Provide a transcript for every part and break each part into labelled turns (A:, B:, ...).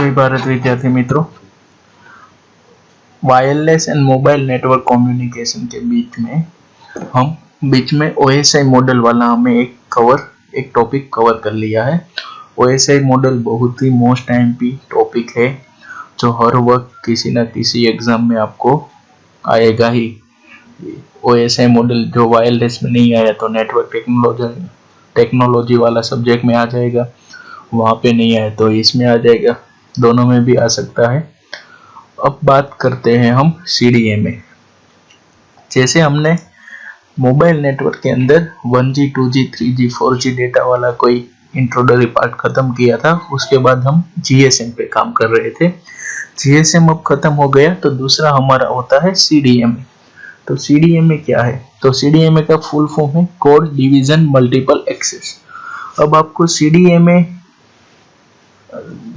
A: जय भारत विद्यार्थी मित्रों, wireless and mobile network communication के बीच में ओएसआई मॉडल वाला हमें एक टॉपिक कवर कर लिया है। ओएसआई मॉडल बहुत ही मोस्ट एमपी टॉपिक है जो हर वक्त किसी न किसी एग्जाम में आपको आएगा ही। ओएसआई मॉडल जो वायरलेस में नहीं आया तो नेटवर्क टेक्नोलॉजी वाला सब्जेक्ट में आ जाएगा, वहाँ पे नहीं आया तो इसमें आ जाएगा, दोनों में भी आ सकता है। अब बात करते हैं हम सीडीएमए। जैसे हमने मोबाइल नेटवर्क के अंदर 1G 2G 3G 4G data वाला कोई इंट्रोडक्टरी पार्ट खत्म किया था, उसके बाद हम जीएसएम पे काम कर रहे थे। जीएसएम अब खत्म हो गया तो दूसरा हमारा होता है सीडीएमए। तो सीडीएमए क्या है? तो सीडीएमए का फुल फॉर्म है कोड डिवीजन मल्टीपल एक्सेस। अब आपको सीडीएमए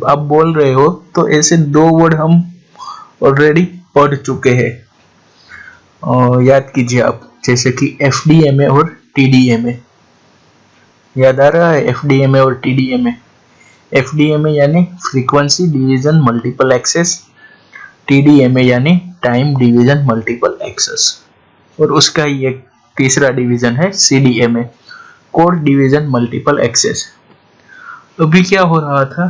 A: आप बोल रहे हो तो ऐसे दो वर्ड हम ऑलरेडी पढ़ चुके हैं, याद कीजिए आप, जैसे कि एफडीएमए और टीडीएमए। याद आ रहा है एफडीएमए और टीडीएमए? एफडीएमए यानी frequency division multiple access, TDMA यानी टाइम डिवीजन मल्टीपल एक्सेस, और उसका ये तीसरा डिवीजन है CDMA, code division multiple access. अभी क्या हो रहा था,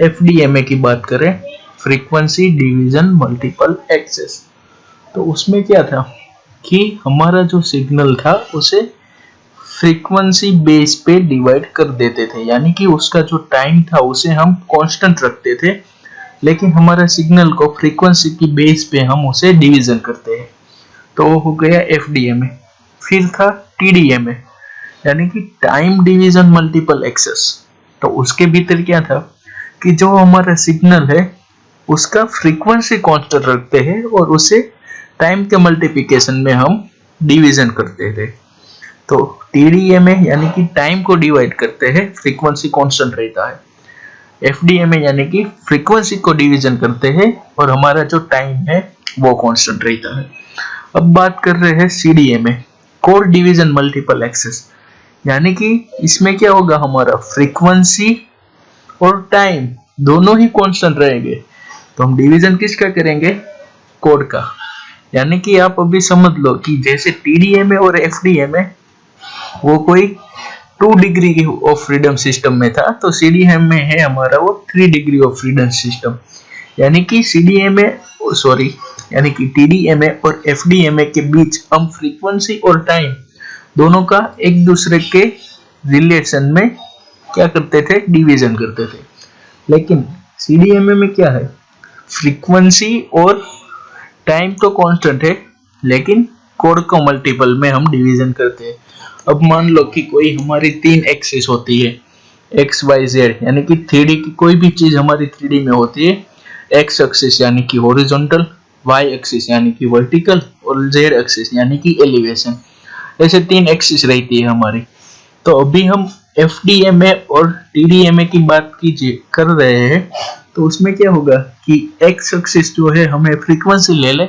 A: एफडीएमए की बात करें, फ्रीक्वेंसी डिवीजन मल्टीपल एक्सेस, तो उसमें क्या था कि हमारा जो सिग्नल था उसे फ्रीक्वेंसी बेस पे डिवाइड कर देते थे, यानी कि उसका जो टाइम था उसे हम कांस्टेंट रखते थे, लेकिन हमारा सिग्नल को फ्रीक्वेंसी की बेस पे हम उसे डिवीजन करते हैं, तो वो हो गया एफडीएमए। फिर था टीडीएमए यानी कि टाइम डिवीजन मल्टीपल एक्सेस। तो उसके भीतर क्या था कि जो हमारा सिग्नल है उसका फ्रीक्वेंसी कांस्टेंट रखते हैं और उसे टाइम के मल्टीप्लिकेशन में हम डिवीजन करते थे। तो टीडीएमए यानी कि टाइम को डिवाइड करते हैं, फ्रीक्वेंसी कांस्टेंट रहता है। एफडीएमए यानी कि फ्रीक्वेंसी को डिवीजन करते हैं और हमारा जो टाइम है वो कांस्टेंट रहता है। अब बात कर रहे हैं CDMA, code division multiple access, यानी कि इसमें क्या होगा, हमारा फ्रीक्वेंसी और टाइम दोनों ही कांस्टेंट रहेंगे, तो हम डिवीजन किसका करेंगे? कोड का। यानी कि आप अभी समझ लो कि जैसे टीडीएमए और एफडीएमए वो कोई 2 डिग्री ऑफ फ्रीडम सिस्टम में था, तो सीडीएमए है हमारा वो 3 डिग्री ऑफ फ्रीडम सिस्टम। यानी कि यानी कि टीडीएमए और एफडीएमए के बीच हम फ्रीक्वेंसी और टाइम दोनों का एक दूसरे के रिलेशन में क्या करते थे? डिवीजन करते थे। लेकिन सीडीएमए में क्या है, फ्रीक्वेंसी और टाइम तो कांस्टेंट है, लेकिन कोड को मल्टीपल में हम डिवीजन करते हैं। अब मान लो कि कोई हमारी 3 एक्सिस होती है, एक्स वाई जेड, यानी कि 3D की कोई भी चीज हमारी 3D में होती है, एक्स एक्सिस यानी कि हॉरिजॉन्टल, वाई एक्सिस यानी कि वर्टिकल और जेड एक्सिस यानी कि एलिवेशन, ऐसे 3 एक्सिस रहती है हमारी। तो अभी हम एफडीएमए और टीडीएमए की बात कर रहे हैं, तो उसमें क्या होगा कि एक्स एक्सिस जो है हमें फ्रीक्वेंसी ले ले,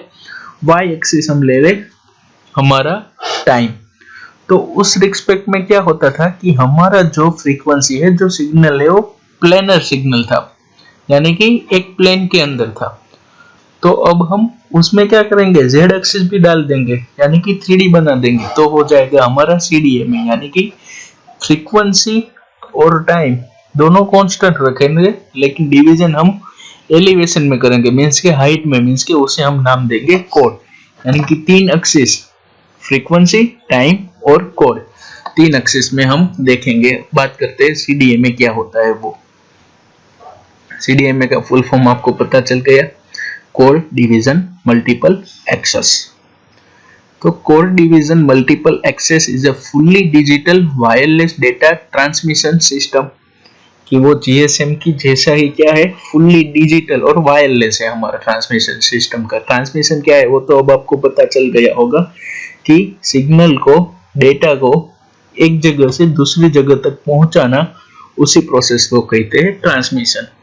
A: वाई एक्सिस हम ले ले हमारा टाइम। तो उस रिस्पेक्ट में क्या होता था कि हमारा जो फ्रीक्वेंसी है, जो सिग्नल है, वो प्लेनर सिग्नल था, यानी कि एक प्लेन के अंदर था। तो अब हम उसमें क्या करेंगे, जेड एक्सिस भी डाल देंगे, यानी कि 3D बना देंगे, तो हो जाएगा हमारा सीडीएमए, यानी कि फ्रीक्वेंसी और टाइम दोनों कांस्टेंट रखेंगे, लेकिन डिवीजन हम एलिवेशन में करेंगे, मींस के हाइट में, मींस के उसे हम नाम देंगे कोड। यानी कि 3 एक्सिस, फ्रीक्वेंसी, टाइम और कोड, 3 एक्सिस में हम देखेंगे। बात करते हैं सीडीएमए क्या होता है। वो सीडीएमए का फुल फॉर्म आपको पता चल गया, कोड डिवीजन मल्टीपल एक्सेस। तो code division multiple access is a fully digital wireless data transmission system, कि वो जीएसएम की जैसा ही क्या है, फुल्ली डिजिटल और वायरलेस है हमारा ट्रांसमिशन सिस्टम का। ट्रांसमिशन क्या है वो तो अब आपको पता चल गया होगा कि सिग्नल को, डेटा को एक जगह से दूसरी जगह तक पहुंचाना, उसी प्रोसेस को कहते हैं transmission.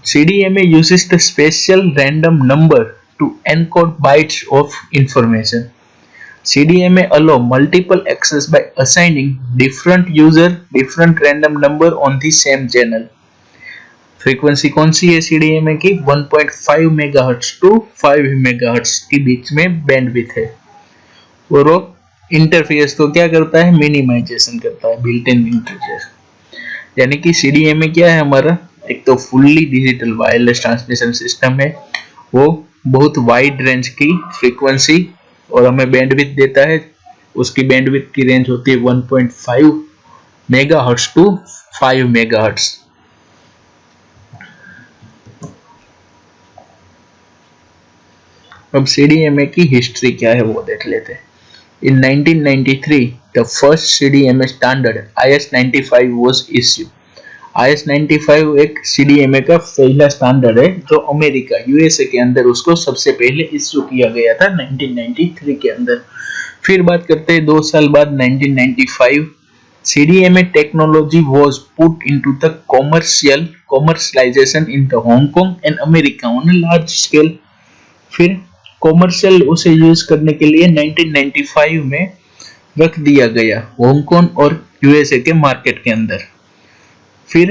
A: CDMA uses the special random number to encode bytes of information. CDMA allow multiple access by assigning different user different random number on the same channel. Frequency कौन सी है CDMA की? 1.5 मेगाहर्ट्ज टू 5 मेगाहर्ट्ज के बीच में bandwidth है। और वो interface को क्या करता है? मिनिमाइजेशन करता है, बिल्ट इन इंटरफेस। यानी कि CDMA क्या है हमारा? एक तो fully digital wireless transmission system है, वो बहुत वाइड रेंज की फ्रीक्वेंसी और हमें बैंडविड्थ देता है। उसकी बैंडविड्थ की रेंज होती है 1.5 मेगाहर्ट्ज टू 5 मेगाहर्ट्ज। अब CDMA की हिस्ट्री क्या है वो देख लेते हैं। In 1993, the first CDMA standard IS-95 was issued. IS-95 एक CDMA का पहला स्टैंडर्ड है जो अमेरिका USA के अंदर उसको सबसे पहले इश्यू किया गया था 1993 के अंदर। फिर बात करते हैं 2 साल बाद 1995, CDMA technology was put into the commercialization in the Hong Kong and America on a large scale. फिर कॉमर्शियल उसे यूज करने के लिए 1995 में रख दिया गया हांगकांग और USA के मार्केट के अंदर। फिर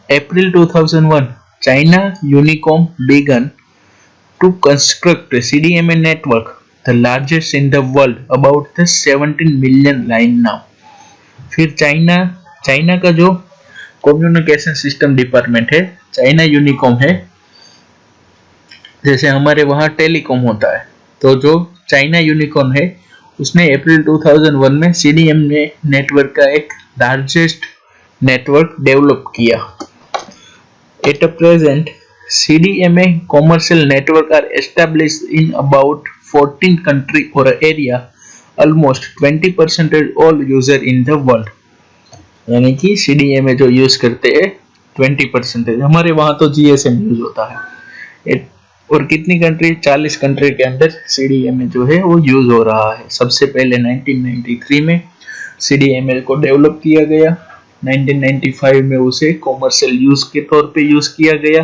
A: अप्रैल 2001 China Unicom began to construct a CDMA network, the largest in the world, about the 17 million line now. फिर चाइना का जो कम्युनिकेशन सिस्टम डिपार्टमेंट है, चाइना यूनिकॉम है, जैसे हमारे वहाँ टेलीकॉम होता है, तो जो चाइना यूनिकॉम है उसने अप्रैल 2001 में CDMA नेटवर्क का एक लार्जेस्ट नेटवर्क डेवलप किया। At present, CDMA commercial network are established in about 14 countries or area, almost 20% all user in the world. यानी कि CDMA जो यूज करते हैं 20%, हमारे वहाँ तो GSM यूज होता है। और कितनी कंट्री? 40 कंट्री के अंदर CDMA जो है वो यूज हो रहा है। सबसे पहले 1993 में CDMA को डेवलप किया गया, 1995 में उसे कॉमर्शियल यूज के तौर पे यूज किया गया,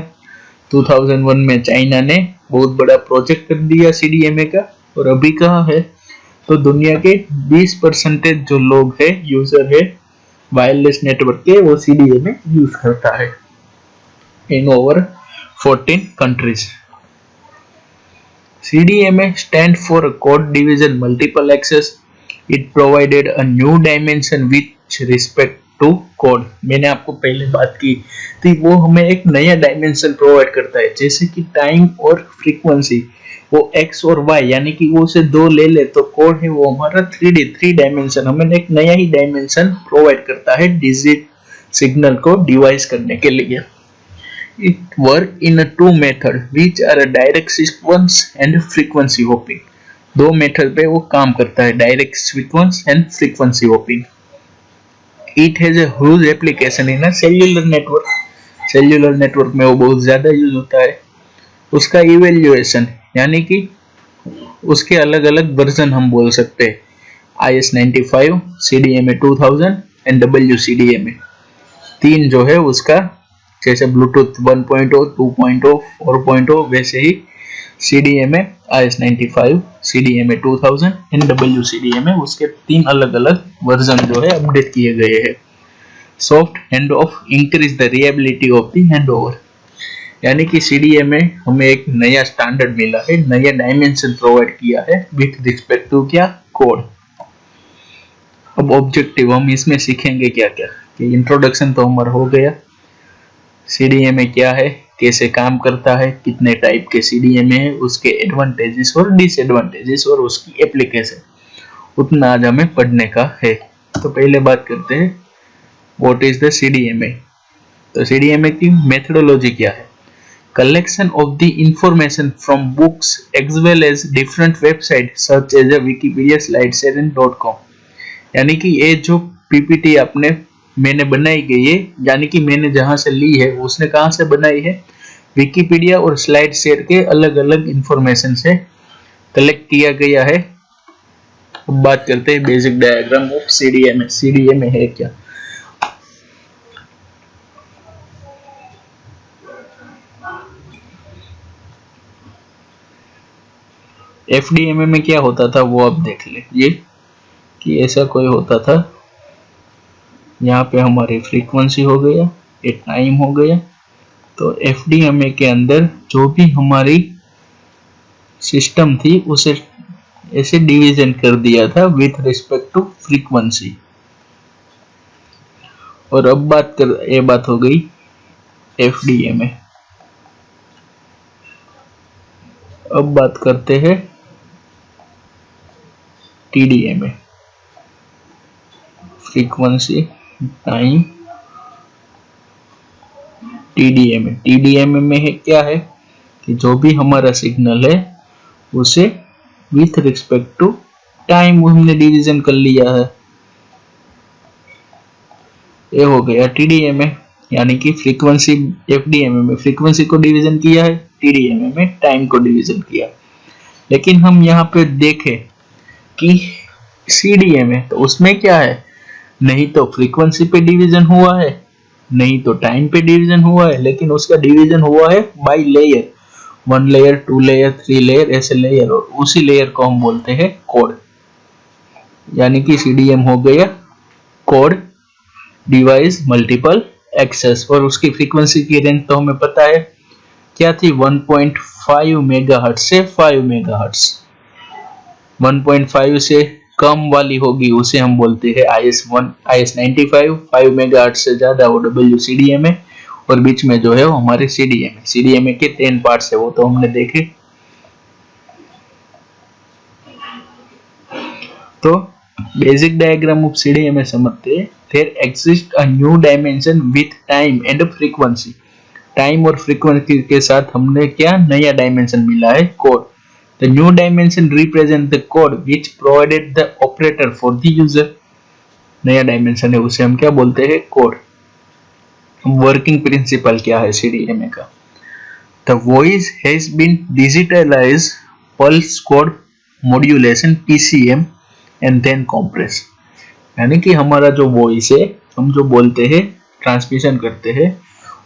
A: 2001 में चाइना ने बहुत बड़ा प्रोजेक्ट कर दिया CDMA का, और अभी कहाँ है? तो दुनिया के 20% जो लोग है, यूजर है वायरलेस नेटवर्क के, वो CDMA यूज करता है इन over 14 countries. CDMA stand for a code division multiple access. It provided a new dimension with respect to code. मैंने आपको पहले बात की थी, वो हमें एक नया डायमेंशन प्रोवाइड करता है, जैसे कि टाइम और फ्रीक्वेंसी, वो x और y, यानी कि वो उसे 2 ले ले तो कोड है वो हमारा 3D 3 डायमेंशन, हमें एक नया ही डायमेंशन प्रोवाइड करता है डिजिट सिग्नल को डिवाइस करने के लिए। It work in a 2 method which are a direct sequence and frequency hopping. 2 method पे वो काम करता है, direct sequence and frequency hopping. It has a huge application in a cellular network. Cellular network में वो बहुत ज्यादा यूज होता है। उसका इवेल्युएशन, यानी कि उसके अलग अलग वर्जन हम बोल सकते हैं, IS-95, CDMA 2000 एंड WCDMA, 3 जो है उसका, जैसे ब्लूटूथ 1.0, 2.0, 4.0, वैसे ही CDMA IS-95, CDMA 2000 and WCDMA, उसके 3 अलग अलग वर्जन जो है अपडेट किए गए हैं। Soft hand off increase the reliability of the handover, यानी कि CDMA हमें एक नया स्टैंडर्ड मिला है, नया डायमेंशन प्रोवाइड किया है विथ रिस्पेक्ट टू क्या? कोड। अब ऑब्जेक्टिव हम इसमें सीखेंगे क्या क्या, कि इंट्रोडक्शन तो हमारा हो गया, CDMA क्या है, कैसे काम करता है, कितने टाइप के CDMA है, उसके एडवांटेजेस और डिसएडवांटेजेस और उसकी एप्लीकेशन, उतना आज हमें पढ़ने का है। तो पहले बात करते हैं व्हाट इज द CDMA। तो CDMA की मेथोडोलॉजी क्या है? Collection of the information from books as well as different website such as Wikipedia, slideshare.com, यानी कि ये जो PPT मैंने बनाई गई है, यानी कि मैंने जहां से ली है, उसने कहां से बनाई है? विकिपीडिया और स्लाइड शेयर के अलग अलग इंफॉर्मेशन से कलेक्ट किया गया है। अब बात करते हैं basic diagram of CDMA। CDMA है क्या? FDMA में क्या होता था वो अब देख ले, ये कि ऐसा कोई होता था, यहाँ पे हमारी फ्रीक्वेंसी हो गया, ये टाइम हो गया, तो एफडीएमए के अंदर जो भी हमारी सिस्टम थी उसे ऐसे डिवीजन कर दिया था विथ रिस्पेक्ट टू फ्रीक्वेंसी। और अब ये बात हो गई एफडीएमए। अब बात करते हैं टीडीएमए, फ्रीक्वेंसी टाइम। टीडीएमए में है क्या है कि जो भी हमारा सिग्नल है उसे विथ रिस्पेक्ट टू टाइम हमने डिवीजन कर लिया है। ये हो गया टीडीएमए, यानी कि फ्रीक्वेंसी एफडीएमए में फ्रीक्वेंसी को डिवीजन किया है, टीडीएमए में टाइम को डिवीजन किया। लेकिन हम यहाँ पे देखें कि सीडीएमए तो उसमें क्या है, नहीं तो फ्रीक्वेंसी पे डिवीजन हुआ है, नहीं तो टाइम पे डिवीजन हुआ है, लेकिन उसका डिवीजन हुआ है by layer, 1 layer, 2 layer, 3 layer, ऐसे लेयर, और उसी लेयर को हम बोलते हैं कोड। यानी कि सीडीएम हो गया कोड डिवाइस मल्टीपल एक्सेस। और उसकी फ्रीक्वेंसी की रेंज तो हमें पता है क्या थी, 1.5 मेगाहर्ट्ज से 5 मेगाहर्ट्ज। 1.5 से कम वाली होगी उसे हम बोलते हैं IS1, IS95। 5 मेगाहर्ट्ज से ज्यादा वो WCDMA, और बीच में जो है वो हमारे CDMA। CDMA के 10 पार्ट्स है, वो तो हमने देखे। तो बेसिक डायग्राम ऑफ CDMA समझते हैं। There exist a new dimension with time and frequency. Time और फ्रीक्वेंसी के साथ हमने क्या नया डायमेंशन मिला है, code. The new dimension represent the code which provided the operator for the user। नया डायमेंशन है उसे हम क्या बोलते हैं, कोड। वर्किंग प्रिंसिपल क्या है CDMA का, The voice has been digitalized, pulse code modulation PCM and then compress। यानी कि हमारा जो वॉइस है, हम जो बोलते हैं, ट्रांसमिशन करते हैं,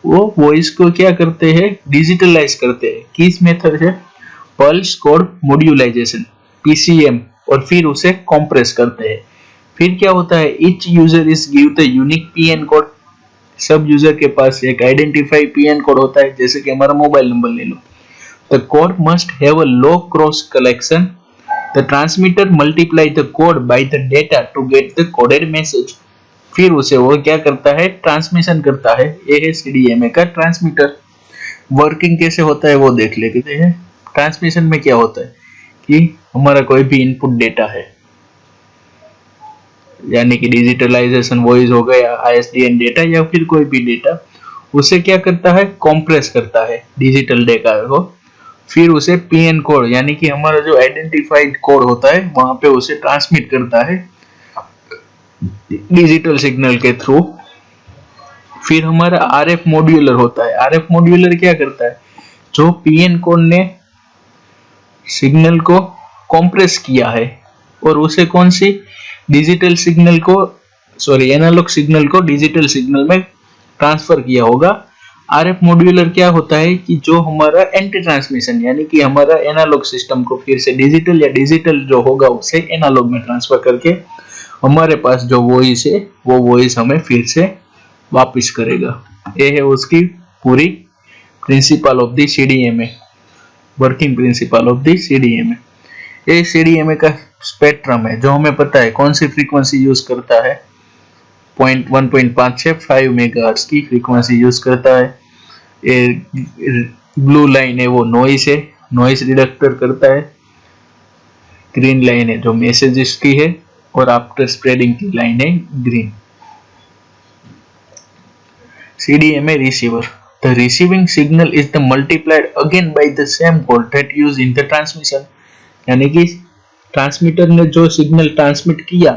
A: वो वॉइस को क्या करते हैं, डिजिटलाइज करते हैं। किस मेथड से, पल्स कोड मॉड्यूलाइजेशन PCM, और फिर उसे कंप्रेस करते हैं। फिर क्या होता है, each user is give the unique PN code. सब यूजर के पास एक आइडेंटिफाई PN कोड होता है, जैसे कि हमारा मोबाइल नंबर ले लो। The code must have a low cross collection. The transmitter multiply the code by the data to get the coded message. फिर उसे वो क्या करता है, ट्रांसमिशन करता है। ये है CDMA का ट्रांसमीटर। वर्किंग कैसे होता है वो देख लेते हैं। ट्रांसमिशन में क्या होता है कि हमारा कोई भी इनपुट डेटा है, यानी कि डिजिटलाइजेशन वॉइस हो गया, ISDN डेटा या फिर कोई भी डेटा, उसे क्या करता है, कंप्रेस करता है डिजिटल डेटा को। फिर उसे PN कोड, यानी कि हमारा जो आइडेंटिफाइड कोड होता है, वहां पे उसे ट्रांसमिट करता है डिजिटल सिग्नल के थ्रू। फिर हमारा RF मॉड्यूलर होता है। RF मॉड्यूलर क्या करता है, जो PN कोड ने सिग्नल को कंप्रेस किया है और उसे कौन सी डिजिटल सिग्नल को, सॉरी एनालॉग सिग्नल को डिजिटल सिग्नल में ट्रांसफर किया होगा। RF मॉड्यूलर क्या होता है कि जो हमारा एंटी ट्रांसमिशन, यानी कि हमारा एनालॉग सिस्टम को फिर से डिजिटल, या डिजिटल जो होगा उसे एनालॉग में ट्रांसफर करके हमारे पास जो वॉइस है वो वॉइस हमें फिर से वापस करेगा। ये है उसकी पूरी principle of the CDMA, working principle of the CDMA। ये CDMA का स्पेक्ट्रम है, जो हमें पता है कौन सी फ्रीक्वेंसी यूज करता है, 1.5 से 5 मेगाहर्ट्ज की फ्रीक्वेंसी यूज करता है। ये ब्लू लाइन है वो नॉइस है, नॉइस रिडक्टर करता है। ग्रीन लाइन है जो मैसेजेस की है, और आफ्टर स्प्रेडिंग की लाइन है green. CDMA receiver. The receiving signal is the multiplied again by the same code that used in the transmission। यानी कि ट्रांसमीटर ने जो सिग्नल ट्रांसमिट किया,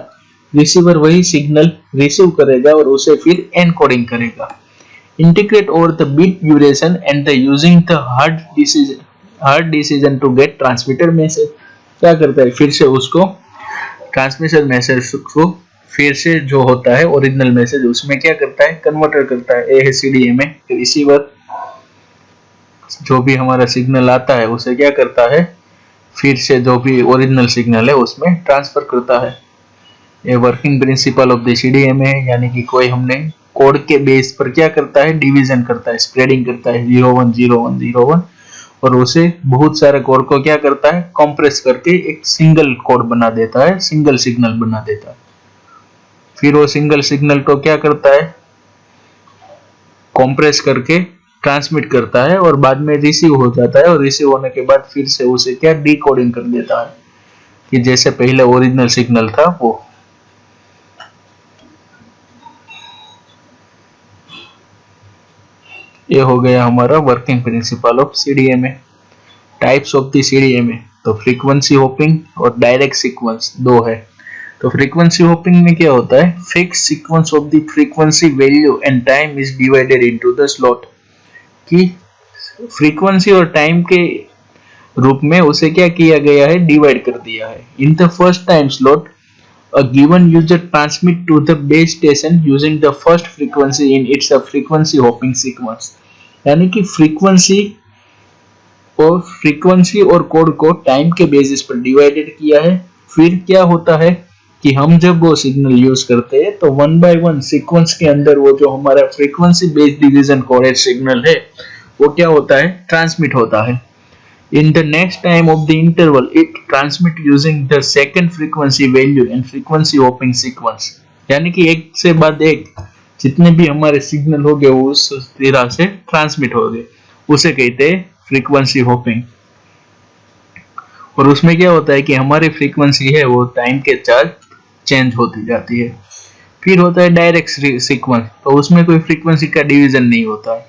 A: रिसीवर वही सिग्नल रिसीव करेगा और उसे फिर एनकोडिंग करेगा। Integrate over the bit duration and the using the hard decision to get transmitted message. क्या करता है, फिर से उसको ट्रांसमिशन मैसेज को फिर से जो होता है ओरिजिनल मैसेज, उसमें क्या करता है, कन्वर्टर करता है। ये है CDMA रिसीवर। जो भी हमारा सिग्नल आता है उसे क्या करता है, फिर से जो भी ओरिजिनल सिग्नल है उसमें ट्रांसफर करता है। ये working principle of the CDMA है, यानी कि कोई हमने कोड के बेस पर क्या करता है, डिवीजन करता है, स्प्रेडिंग करता है 010101, और उसे बहुत सारे कोड को क्या करता है, कंप्रेस करके एक सिंगल कोड बना देता है, सिंगल सिग्नल बना देता है। फिर वो सिंगल सिग्नल को क्या करता है, कंप्रेस करके ट्रांसमिट करता है और बाद में रिसीव हो जाता है, और रिसीव होने के बाद फिर से उसे क्या डिकोडिंग कर देता है कि जैसे पहले ओरिजिनल सिग्नल था वो। ये हो गया हमारा working principle of CDMA. Types of the CDMA, तो फ्रीक्वेंसी होपिंग और डायरेक्ट सीक्वेंस दो है। तो फ्रीक्वेंसी होपिंग में क्या होता है, fix sequence of the frequency value and time is divided into the slot, कि फ्रीक्वेंसी और टाइम के रूप में उसे क्या किया गया है, डिवाइड कर दिया है। In the first time slot a given user transmit to the base station using the first frequency in its frequency hopping sequence, यानी कि फ्रीक्वेंसी और कोड को टाइम के बेसिस पर डिवाइडेड किया है। फिर क्या होता है कि हम जब वो सिग्नल यूज करते हैं तो वन बाय वन सीक्वेंस के अंदर वो जो हमारा frequency based division coded signal है वो क्या होता है, ट्रांसमिट होता है। In the next time of the interval, it transmit using the second frequency value and frequency hopping sequence, यानी कि एक से बाद एक जितने भी हमारे सिग्नल हो गए वो उस तरह से ट्रांसमिट हो गए, उसे कहते हैं फ्रीक्वेंसी होपिंग। और उसमें क्या होता है कि हमारी फ्रीक्वेंसी है वो टाइम के साथ चेंज होती जाती है। फिर होता है डायरेक्ट सीक्वेंस, तो उसमें कोई फ्रीक्वेंसी का डिवीजन नहीं होता है।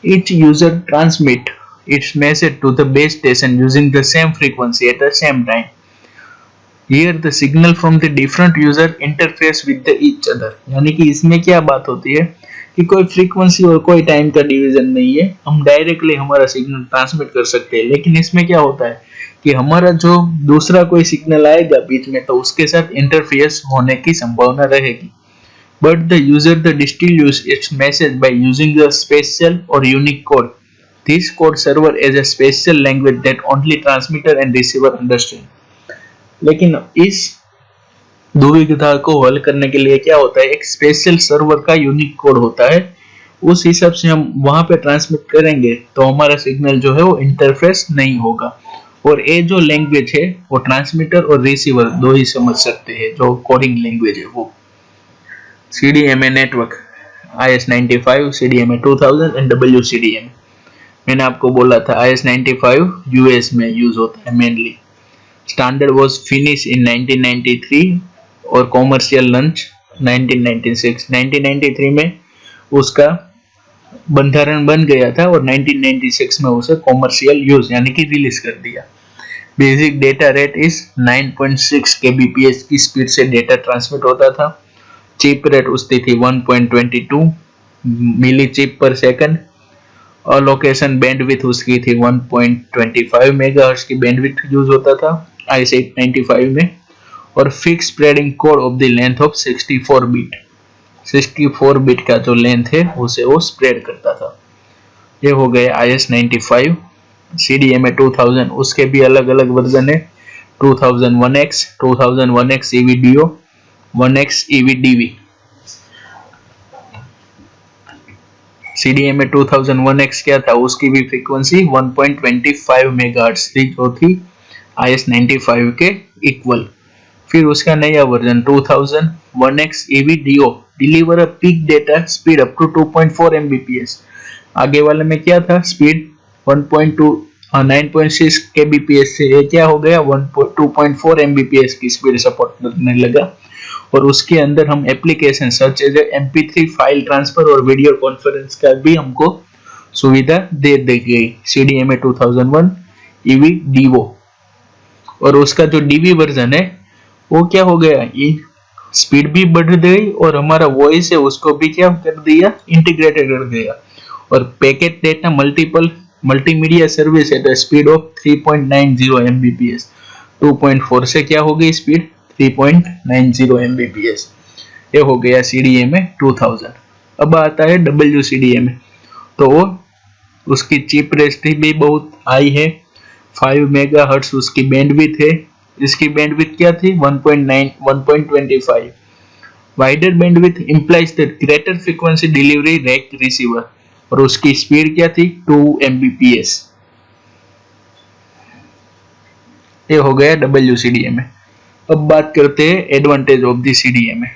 A: Each user transmit its message to the base station using the same frequency at the same time. Here the signal from the different user interface with the each other, यानी कि इसमें क्या बात होती है कि कोई फ्रीक्वेंसी और कोई टाइम का डिवीजन नहीं है, हम डायरेक्टली हमारा सिग्नल ट्रांसमिट कर सकते हैं। लेकिन इसमें क्या होता है कि हमारा जो दूसरा कोई सिग्नल आएगा बीच में तो उसके साथ इंटरफेस होने की संभावना रहेगी। But the user still use its message by using a special or unique code. This code server as a special language that only transmitter and receiver understand. लेकिन इस दुविधा को हल करने के लिए क्या होता है, एक स्पेशल सर्वर का यूनिक कोड होता है, उस हिसाब से हम वहां पे ट्रांसमिट करेंगे तो हमारा सिग्नल जो है वो इंटरफेस नहीं होगा। और ये जो लैंग्वेज है वो ट्रांसमीटर और रिसीवर दो ही समझ सकते हैं, जो कोडिंग लैंग्वेज है वो। CDMA network IS-95, CDMA 2000 and WCDMA। मैंने आपको बोला था IS-95 यूएस में यूज होता है mainly. Standard was finish in 1993 और कॉमर्शियल लॉन्च 1996। 1993 में उसका बंधारण बन गया था और 1996 में उसे कॉमर्शियल यूज यानी कि रिलीज कर दिया। Basic data rate is 9.6 kbps की स्पीड से डेटा ट्रांसमिट होता था। चिप रेट उसकी थी 1.22 मिली चिप पर सेकंड। और लोकेशन बैंडविड्थ उसकी थी 1.25 मेगाहर्ट्ज की बैंडविड्थ यूज होता था IS-95 में। और fix spreading code of the length of 64 bit, 64 bit का जो लेंथ है उसे वो स्प्रेड करता था। ये हो गए IS-95। CDMA 2000 उसके भी अलग अलग वर्जन है, 2001X, 2001X EVDO, 1X EVDV। CDMA 2001X क्या था, उसकी भी फ्रीक्वेंसी 1.25 मेगाहर्ट्ज थी जो थी IS-95 के इक्वल। फिर उसका नया version 2001X EVDO deliver a peak data speed up to 2.4 Mbps। आगे वाले में क्या था, स्पीड 9.6 kbps से ये क्या हो गया 2.4 Mbps की स्पीड सपोर्ट करने लगा। और उसके अंदर हम application search as MP3 file transfer और वीडियो कॉन्फ्रेंस का भी हमको सुविधा दे दी गई CDMA 2001 EVDO। और उसका जो DV वर्जन है वो क्या हो गया, ये स्पीड भी बढ़ गई और हमारा वॉइस है उसको भी क्या कर दिया, इंटीग्रेटेड कर दिया। और packet data multimedia service at speed of 3.90 Mbps, 2.4 से क्या हो गई स्पीड 3.90 Mbps। ये हो गया CDMA 2000। अब आता है WCDMA, तो उसकी चिप रेट भी बहुत हाई है, 5 मेगाहर्ट्ज उसकी बैंडविड्थ है। इसकी बैंडविड्थ क्या थी 1.25। Wider bandwidth implies the greater frequency delivery rack receiver, और उसकी स्पीड क्या थी 2 Mbps। ये हो गया WCDMA। अब बात करते हैं advantage of the CDMA।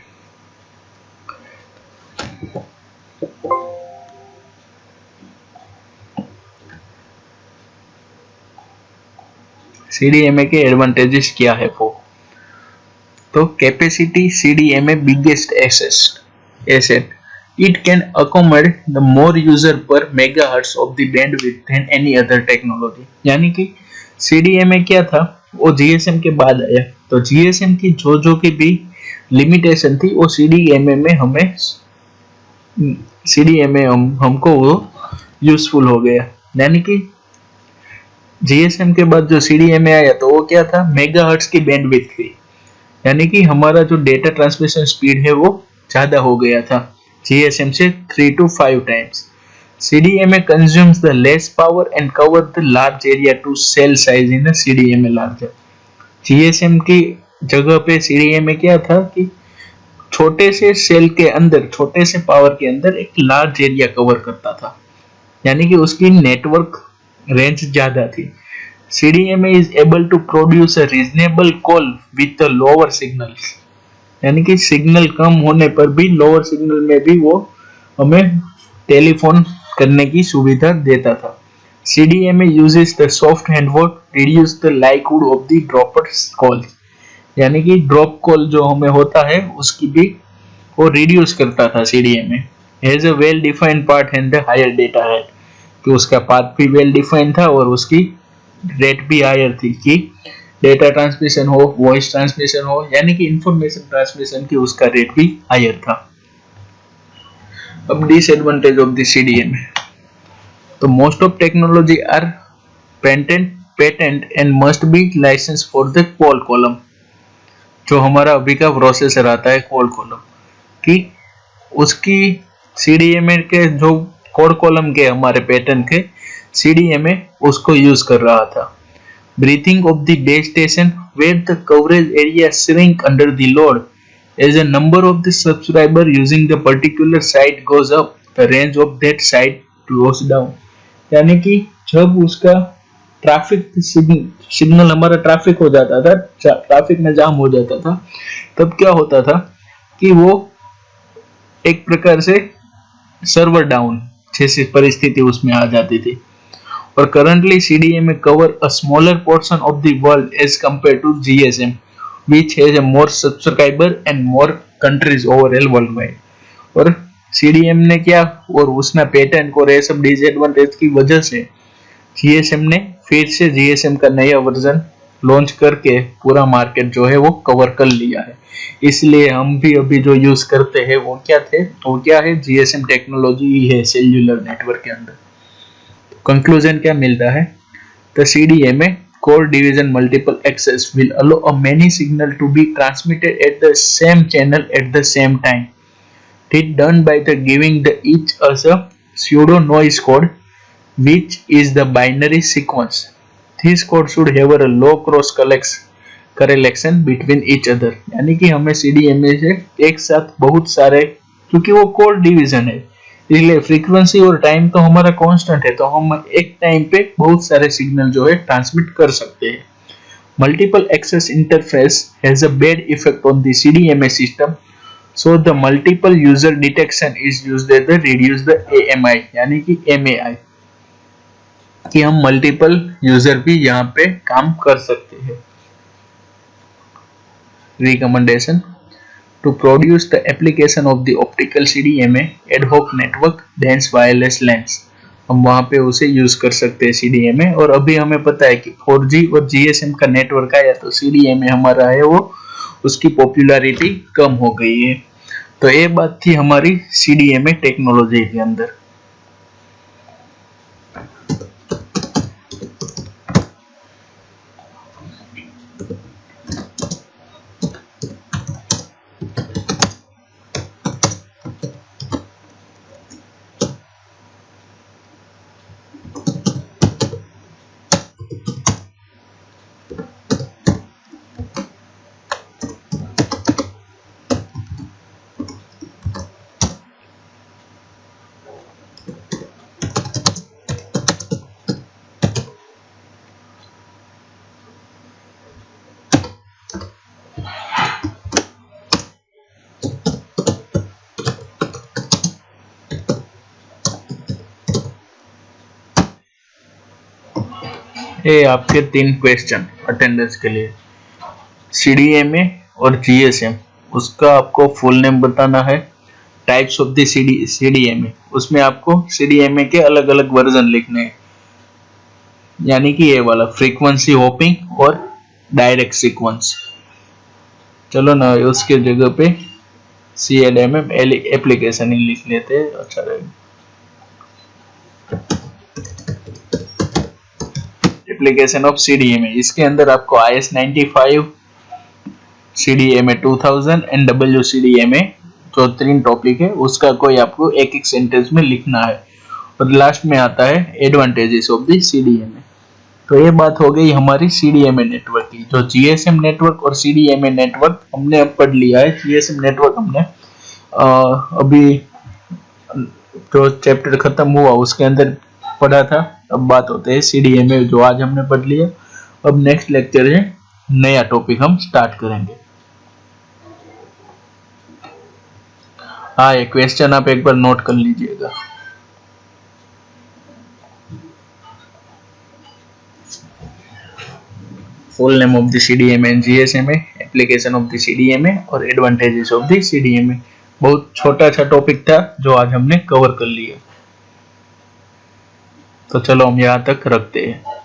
A: CDMA के एडवांटेजेस क्या है वो? तो capacity CDMA biggest asset, it can accommodate the more user per megahertz of the bandwidth than any other technology। यानी कि CDMA क्या था, वो GSM के बाद आया, तो GSM की जो की भी लिमिटेशन थी वो CDMA में हमें हमको वो यूजफुल हो गया। यानी कि GSM के बाद जो CDMA आया तो वो क्या था, मेगाहर्ट्ज की बैंडविड्थ थी, यानी कि हमारा जो डेटा ट्रांसमिशन स्पीड है वो ज्यादा हो गया था GSM से 3 to 5 times। CDMA consumes the less power and cover the large area to cell size in a CDMA larger। GSM की जगह पे CDMA क्या था कि छोटे से सेल के अंदर, छोटे से पावर के अंदर एक लार्ज एरिया कवर करता था, यानी कि उसकी नेटवर्क रेंज ज्यादा थी। CDMA is able to produce a reasonable call with the lower signals, यानी कि सिग्नल कम होने पर भी लोअर सिग्नल में भी वो हमें टेलीफोन करने की सुविधा देता था। CDMA uses the soft handwork reduce the likelihood of the dropper calls, यानी कि ड्रॉप कॉल जो हमें होता है उसकी भी वो रिड्यूस करता था CDMA। Has a well defined part and the higher data rate, कि उसका पाथ भी वेल डिफाइंड था और उसकी रेट भी हायर थी, कि डेटा ट्रांसमिशन हो, वॉइस ट्रांसमिशन हो, यानी कि इंफॉर्मेशन ट्रांसमिशन की उसका रेट भी हायर था। अब डिसएडवांटेज ऑफ द CDMA, तो most of technology are patent and must be license for the Qualcomm. जो हमारा अभी का प्रोसेसर आता है क्वाल कॉलम की, उसकी CDMA के जो कोड कॉलम के हमारे पैटर्न के CDMA उसको यूज कर रहा था। Breathing of the base station where the coverage area shrink under the load as a number of the subscriber using the particular site goes up, the range of that site goes down। यानी कि जब उसका traffic signal हमारा traffic हो जाता था, traffic में जाम हो जाता था, तब क्या होता था कि वो एक प्रकार से सर्वर डाउन जैसी परिस्थिति उसमें आ जाती थी। और currently CDMA cover a smaller portion of the world as compared to GSM, which has a more subscriber and more countries overall worldwide। और CDM ने क्या, और उसने पेटेंट और ये सब डिसएडवांटेज की वजह से GSM ने फिर से GSM का नया वर्जन लॉन्च करके पूरा मार्केट जो है वो कवर कर लिया है। इसलिए हम भी अभी जो यूज करते हैं वो क्या है, GSM टेक्नोलॉजी ही है सेल्यूलर नेटवर्क के अंदर। कंक्लूजन क्या मिलता है, the CDMA core division multiple access will allow a many signal to be transmitted at the same channel at the same time। It done by the giving the each as a pseudo noise code which is the binary sequence। This code should have a low cross correlation between each other, यानी कि हमें CDMA से एक साथ बहुत सारे, क्योंकि वो कोर डिवीजन है इसलिए फ्रीक्वेंसी और टाइम तो हमारा कांस्टेंट है, तो हम एक टाइम पे बहुत सारे सिग्नल जो है ट्रांसमिट कर सकते हैं। Multiple access interface has a bad effect on the CDMA system, so the multiple user detection is used at the reduce the AMI, यानी कि MAI, कि हम मल्टीपल यूजर भी यहाँ पे काम कर सकते हैं। Recommendation to produce the application of the optical CDMA ad hoc network dense wireless LANs, हम वहाँ पे उसे यूज कर सकते हैं CDMA। और अभी हमें पता है कि 4G और GSM का नेटवर्क आया तो CDMA हमारा है वो उसकी पॉपुलैरिटी कम हो गई है। तो ये बात थी हमारी CDMA टेक्नोलॉजी के अंदर। ये आपके 3 क्वेश्चन अटेंडेंस के लिए। CDMA और GSM, उसका आपको फुल नेम बताना है। टाइप्स ऑफ द CDMA, उसमें आपको CDMA के अलग अलग वर्जन लिखने हैं, यानी कि ये वाला फ्रीक्वेंसी होपिंग और डायरेक्ट सीक्वेंस। चलो ना उसके जगह पे CDMA एप्लीकेशन ही लिख लेते हैं, अच्छा रहेगा। एप्लीकेशन ऑफ CDMA, इसके अंदर आपको IS-95, CDMA 2000 एंड WCDMA जो 3 टॉपिक है, उसका कोई आपको एक एक सेंटेंस में लिखना है। और लास्ट में आता है एडवांटेजेस ऑफ द CDMA। तो ये बात हो गई हमारी CDMA नेटवर्क की। जो GSM नेटवर्क और CDMA नेटवर्क हमने अब पढ़ लिया है। GSM नेटवर्क हमने अभी जो चैप्टर खत्म हुआ उसके अंदर पढ़ा था। अब बात होते हैं CDMA, जो आज हमने पढ़ लिया। अब नेक्स्ट लेक्चर है, नया टॉपिक हम स्टार्ट करेंगे। हाँ, ये क्वेश्चन आप एक बार नोट कर लीजिएगा। Full name of the CDMA and GSMA, application of the CDMA और एडवांटेजेस ऑफ द CDMA। बहुत छोटा सा टॉपिक था जो आज हमने कवर कर लिया। तो चलो हम यहाँ तक रखते हैं।